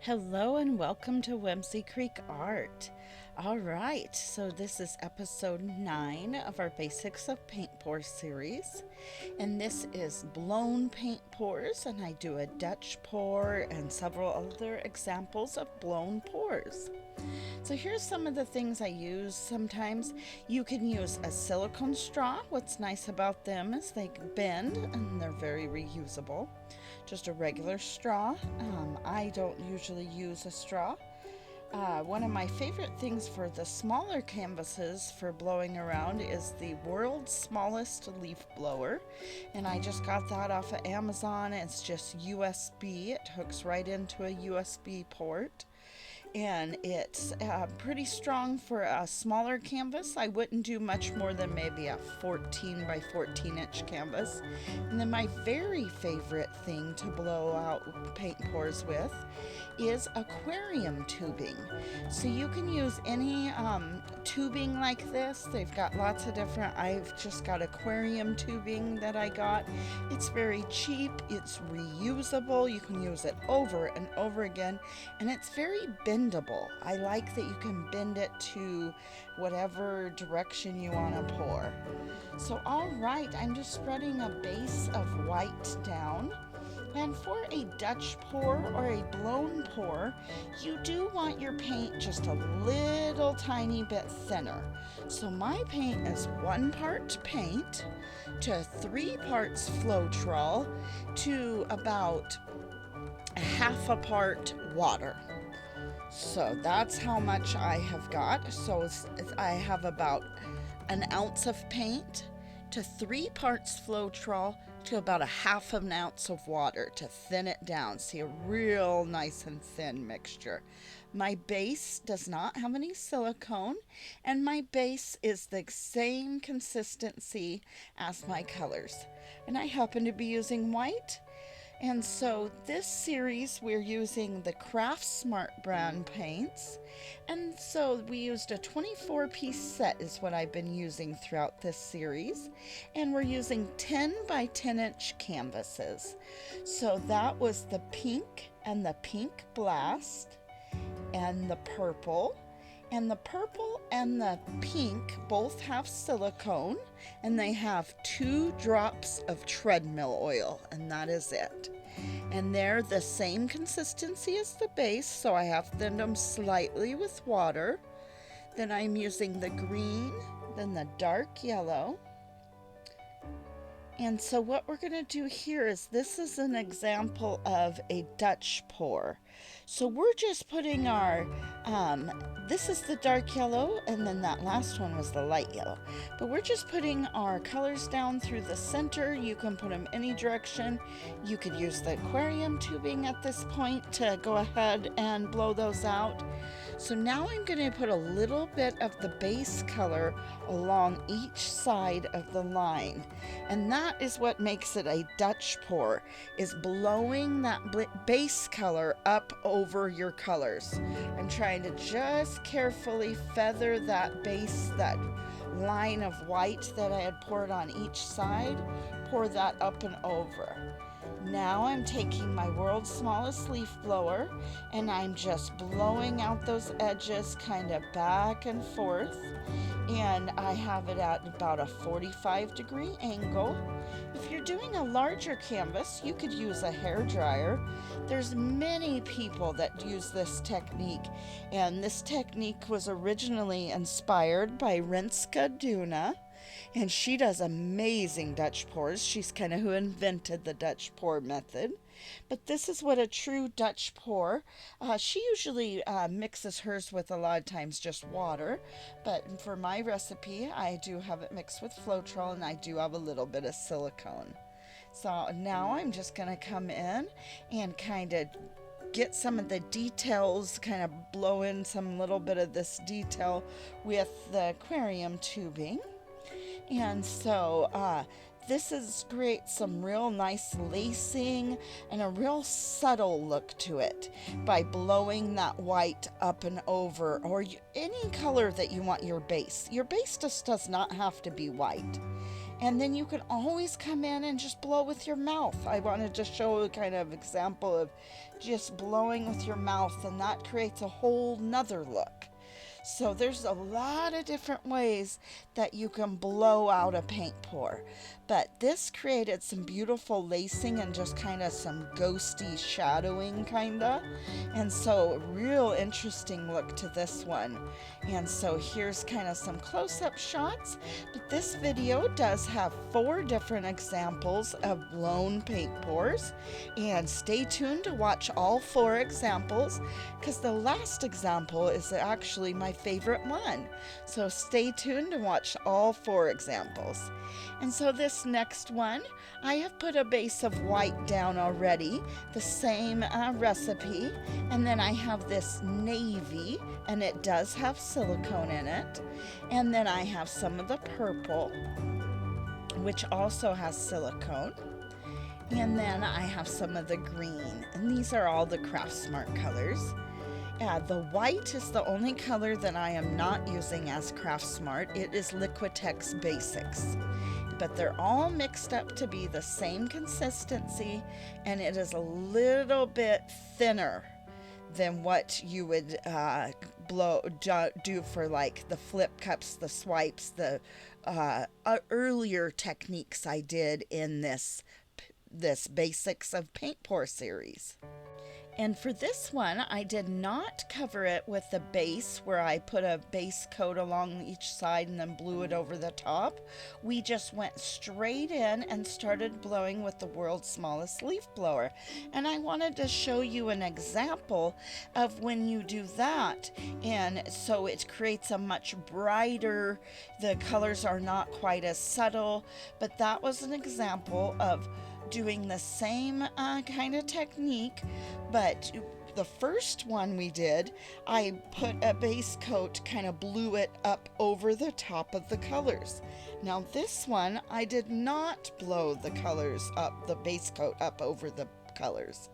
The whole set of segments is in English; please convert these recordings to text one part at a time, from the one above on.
Hello and welcome to Whimsy Creek Art. All right, so this is episode 9 of our Basics of Paint Pour series. And this is blown paint pours, and I do a Dutch pour and several other examples of blown pours. So here's some of the things I use sometimes. You can use a silicone straw. What's nice about them is they bend and they're very reusable. Just a regular straw. I don't usually use a straw. One of my favorite things for the smaller canvases for blowing around is the world's smallest leaf blower. And I just got that off of Amazon. It's just USB. It hooks right into a USB port. And it's pretty strong for a smaller canvas. I wouldn't do much more than maybe a 14 by 14 inch canvas. And then my very favorite thing to blow out paint pours with is aquarium tubing. So you can use any tubing like this. They've got lots of different, I've just got aquarium tubing that I got. It's very cheap, it's reusable, you can use it over and over again, and it's very bendable. I like that you can bend it to whatever direction you want to pour. So all right, I'm just spreading a base of white down. And for a Dutch pour or a blown pour, you do want your paint just a little tiny bit thinner. So my paint is 1 part paint to 3 parts Floetrol to about a half a part water. So that's how much I have got. So I have about an ounce of paint to 3 parts Floetrol to about a half of an ounce of water to thin it down. See, a real nice and thin mixture. My base does not have any silicone, and my base is the same consistency as my colors. And I happen to be using white. And so this series we're using the Craft Smart brand paints, and so we used a 24-piece set is what I've been using throughout this series, and we're using 10 by 10 inch canvases. So that was the pink and the pink blast and the purple. And the purple and the pink both have silicone, and they have 2 drops of treadmill oil, and that is it. And they're the same consistency as the base, so I have thinned them slightly with water. Then I'm using the green, then the dark yellow. And so what we're going to do here is this is an example of a Dutch pour. So we're just putting our, this is the dark yellow, and then that last one was the light yellow. But we're just putting our colors down through the center. You can put them any direction. You could use the aquarium tubing at this point to go ahead and blow those out. So now I'm going to put a little bit of the base color along each side of the line. And that is what makes it a Dutch pour, is blowing that base color up over your colors. I'm trying to just carefully feather that base, that line of white that I had poured on each side, pour that up and over. Now I'm taking my world's smallest leaf blower and I'm just blowing out those edges kind of back and forth, and I have it at about a 45-degree angle. If you're doing a larger canvas, you could use a hair dryer. There's many people that use this technique, and this technique was originally inspired by Renske Duna. And she does amazing Dutch pours. She's kind of who invented the Dutch pour method. But this is what a true Dutch pour. She usually mixes hers with a lot of times just water. But for my recipe, I do have it mixed with Floetrol, and I do have a little bit of silicone. So now I'm just going to come in and kind of get some of the details, kind of blow in some little bit of this detail with the aquarium tubing. And so this is great, some real nice lacing and a real subtle look to it by blowing that white up and over, or any color that you want your base. Your base just does not have to be white. And then you can always come in and just blow with your mouth. I wanted to show a kind of example of just blowing with your mouth, and that creates a whole nother look. So there's a lot of different ways that you can blow out a paint pour. But this created some beautiful lacing and just kind of some ghosty shadowing kinda. And so real interesting look to this one. And so here's kind of some close-up shots. But this video does have 4 different examples of blown paint pours. And stay tuned to watch all 4 examples, because the last example is actually my favorite one. So stay tuned to watch all 4 examples. And so this next one, I have put a base of white down already, the same recipe. And then I have this navy, and it does have silicone in it. And then I have some of the purple, which also has silicone. And then I have some of the green, and these are all the Craftsmart colors. The white is the only color that I am not using as Craftsmart. It is Liquitex Basics. But they're all mixed up to be the same consistency, and it is a little bit thinner than what you would do for like the flip cups, the swipes, the earlier techniques I did in this Basics of Paint Pour series. And for this one, I did not cover it with the base where I put a base coat along each side and then blew it over the top. We just went straight in and started blowing with the world's smallest leaf blower. And I wanted to show you an example of when you do that. And so it creates a much brighter, the colors are not quite as subtle, but that was an example of doing the same kind of technique, but the first one we did, I put a base coat, kind of blew it up over the top of the colors. Now this one, I did not blow the colors up, the base coat up over the colors.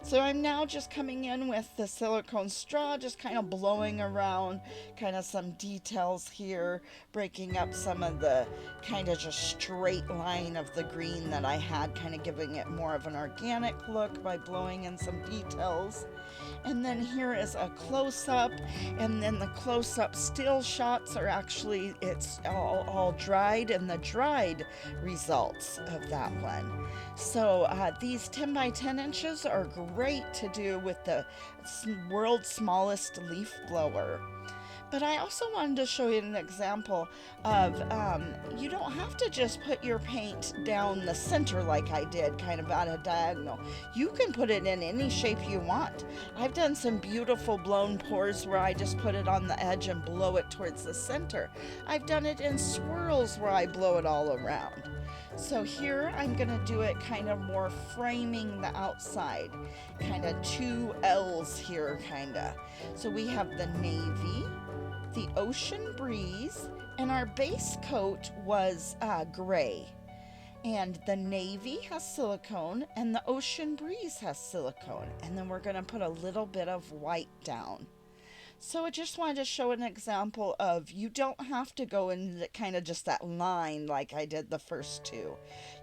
So I'm now just coming in with the silicone straw, just kind of blowing around kind of some details here, breaking up some of the kind of just straight line of the green that I had, kind of giving it more of an organic look by blowing in some details. And then here is a close-up, and then the close-up still shots are actually, it's all dried, and the dried results of that one. So these 10 by 10 inches are great to do with the world's smallest leaf blower. But I also wanted to show you an example of, you don't have to just put your paint down the center like I did, kind of at a diagonal. You can put it in any shape you want. I've done some beautiful blown pours where I just put it on the edge and blow it towards the center. I've done it in swirls where I blow it all around. So here I'm going to do it kind of more framing the outside, kind of 2 L's here kind of. So we have the navy, the ocean breeze, and our base coat was gray. And the navy has silicone and the ocean breeze has silicone. And then we're going to put a little bit of white down. So I just wanted to show an example of, you don't have to go in kind of just that line like I did the first 2.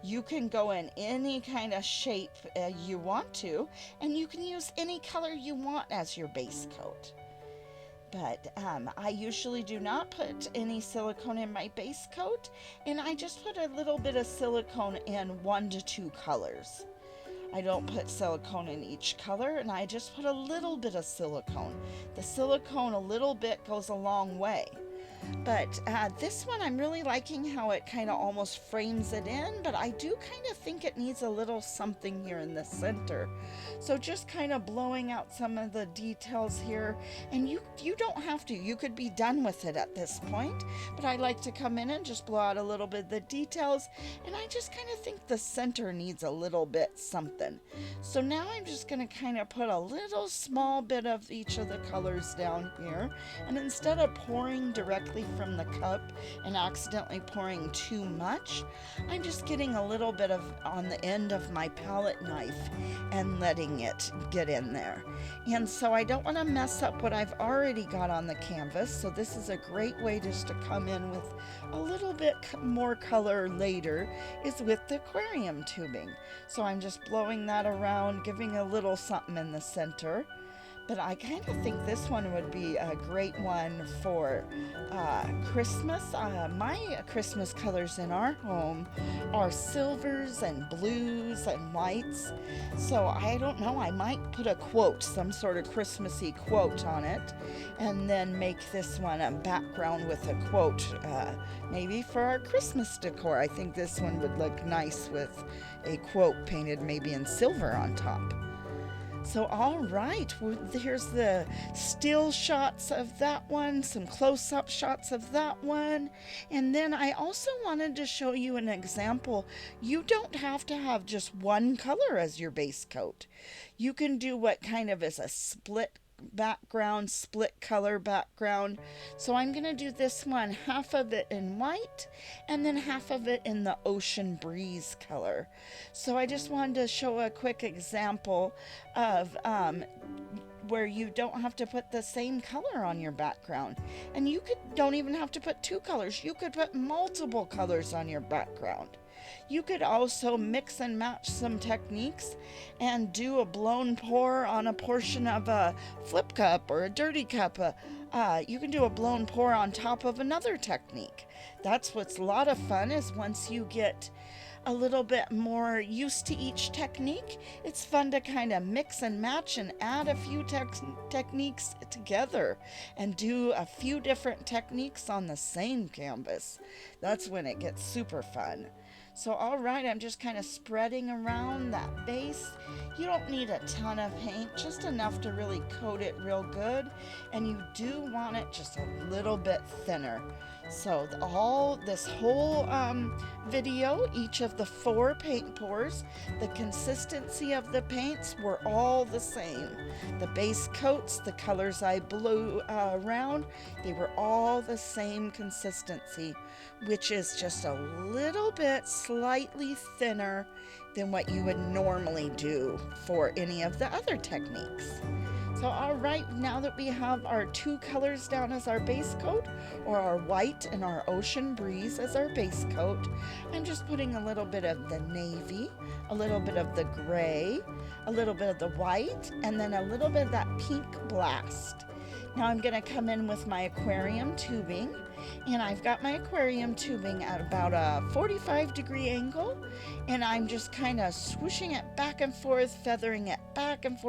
You can go in any kind of shape you want to, and you can use any color you want as your base coat. But I usually do not put any silicone in my base coat, and I just put a little bit of silicone in 1 to 2 colors. I don't put silicone in each color, and I just put a little bit of silicone. The silicone, a little bit, goes a long way. But this one, I'm really liking how it kind of almost frames it in, but I do kind of think it needs a little something here in the center. So just kind of blowing out some of the details here, and you don't have to. You could be done with it at this point, but I like to come in and just blow out a little bit of the details, and I just kind of think the center needs a little bit something. So now I'm just going to kind of put a little small bit of each of the colors down here, and instead of pouring directly directly from the cup and accidentally pouring too much. I'm just getting a little bit of on the end of my palette knife and letting it get in there. And so I don't want to mess up what I've already got on the canvas, so this is a great way just to come in with a little bit more color later, is with the aquarium tubing. So I'm just blowing that around, giving a little something in the center. But I kind of think this one would be a great one for Christmas. My Christmas colors in our home are silvers and blues and whites. So I don't know, I might put a quote, some sort of Christmassy quote on it, and then make this one a background with a quote, maybe for our Christmas decor. I think this one would look nice with a quote painted maybe in silver on top. So all right, here's the still shots of that one, some close-up shots of that one. And then I also wanted to show you an example. You don't have to have just one color as your base coat. You can do what kind of is a split background, split color background. So I'm going to do this one, half of it in white and then half of it in the ocean breeze color. So I just wanted to show a quick example of where you don't have to put the same color on your background. And you don't even have to put two colors. You could put multiple colors on your background. You could also mix and match some techniques and do a blown pour on a portion of a flip cup or a dirty cup. You can do a blown pour on top of another technique. That's what's a lot of fun, is once you get a little bit more used to each technique, it's fun to kind of mix and match and add a few techniques together and do a few different techniques on the same canvas. That's when it gets super fun. So all right, I'm just kind of spreading around that base. You don't need a ton of paint, just enough to really coat it real good. And you do want it just a little bit thinner. So this whole video, each of the 4 paint pours, the consistency of the paints were all the same. The base coats, the colors I blew around, they were all the same consistency, which is just a little bit slightly thinner than what you would normally do for any of the other techniques. So all right, now that we have our 2 colors down as our base coat, or our white and our ocean breeze as our base coat, I'm just putting a little bit of the navy, a little bit of the gray, a little bit of the white, and then a little bit of that pink blast. Now I'm going to come in with my aquarium tubing, and I've got my aquarium tubing at about a 45-degree angle, and I'm just kind of swooshing it back and forth, feathering it back and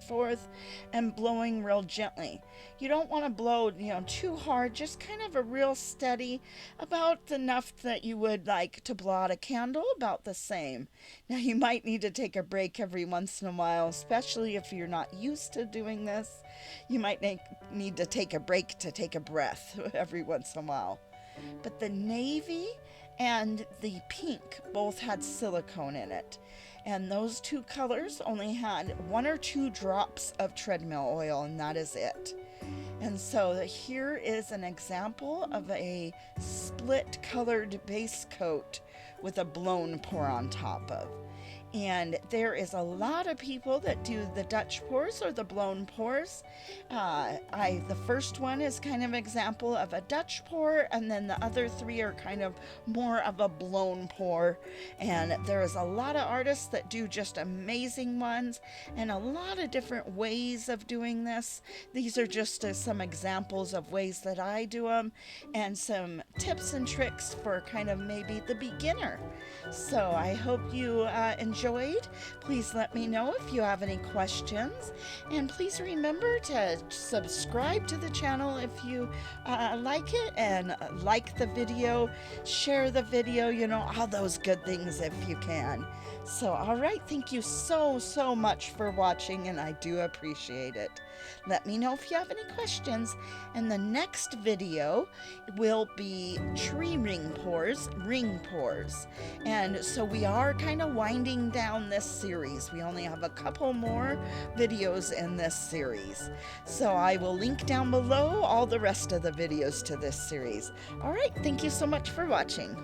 forth, and blowing real gently. You don't want to blow, too hard, just kind of a real steady, about enough that you would like to blow out a candle, about the same. Now you might need to take a break every once in a while, especially if you're not used to doing this. You might need to take a break to take a breath every once in a while. But the navy and the pink both had silicone in it. And those 2 colors only had 1 or 2 drops of treadmill oil, and that is it. And so here is an example of a split colored base coat with a blown pour on top of. And there is a lot of people that do the Dutch pours or the blown pours. The first one is kind of an example of a Dutch pour, and then the other 3 are kind of more of a blown pour. And there's a lot of artists that do just amazing ones, and a lot of different ways of doing this. These are just some examples of ways that I do them, and some tips and tricks for kind of maybe the beginner. So I hope you enjoyed. Please let me know if you have any questions, and please remember to subscribe to the channel if you like it, and like the video, share the video, all those good things if you can. So all right, thank you so much for watching, and I do appreciate it. Let me know if you have any questions. And the next video will be tree ring pours. And so we are kind of winding down this series. We only have a couple more videos in this series. So I will link down below all the rest of the videos to this series. All right, thank you so much for watching.